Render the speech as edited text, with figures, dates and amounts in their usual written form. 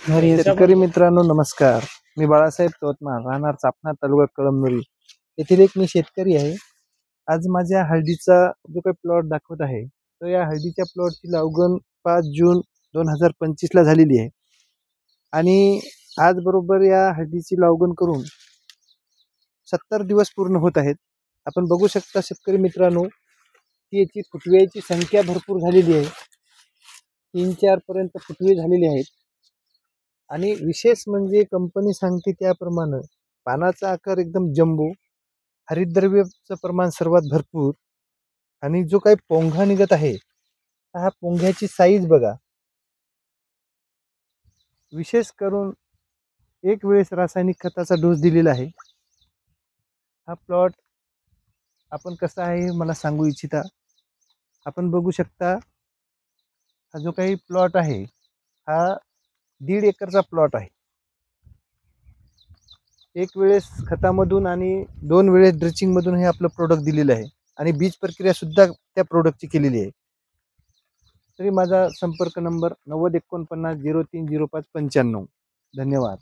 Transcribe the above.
शेतकरी मित्रांनो नमस्कार. मी बाळासाहेब चौतमार, राहणार चापना, तालुका कळमनुरी येथील एक मी शेतकरी आहे. आज माझ्या हळदीचा जो काही प्लॉट दाखवत आहे तो या हळदीच्या प्लॉटची लागवड 5 जून 2025 ला झालेली आहे आणि आज बरोबर या हळदीची लागवड करून 70 दिवस पूर्ण होत आहेत. आपण बघू शकता शेतकरी मित्रांनो की याची फुटव्याची संख्या भरपूर झालेली आहे. 3-4 पर्यंत फुटवे झालेले आहेत आणि विशेष म्हणजे कंपनी सांगते त्याप्रमाणे पानाचा आकार एकदम जम्बो, हरितद्रव्याचं प्रमाण सर्वात भरपूर आणि जो काही पोंघा निघत आहे हा पोंघ्याची साईज बघा. विशेष करून एक वेळेस रासायनिक खताचा डोस दिलेला आहे. हा प्लॉट आपण कसा आहे मला सांगू इच्छिता. आपण बघू शकता हा जो काही प्लॉट आहे हा 1.5 एकरचा प्लॉट आहे. एक वेळेस खतामधून आणि 2 वेळेस ड्रिचिंग मधून हे आपलं प्रोडक्ट दिलेलं आहे आणि बीज प्रक्रिया सुद्धा त्या प्रोडक्टची केलेली आहे. तरी माझा संपर्क नंबर 90 49 03 05 95. धन्यवाद.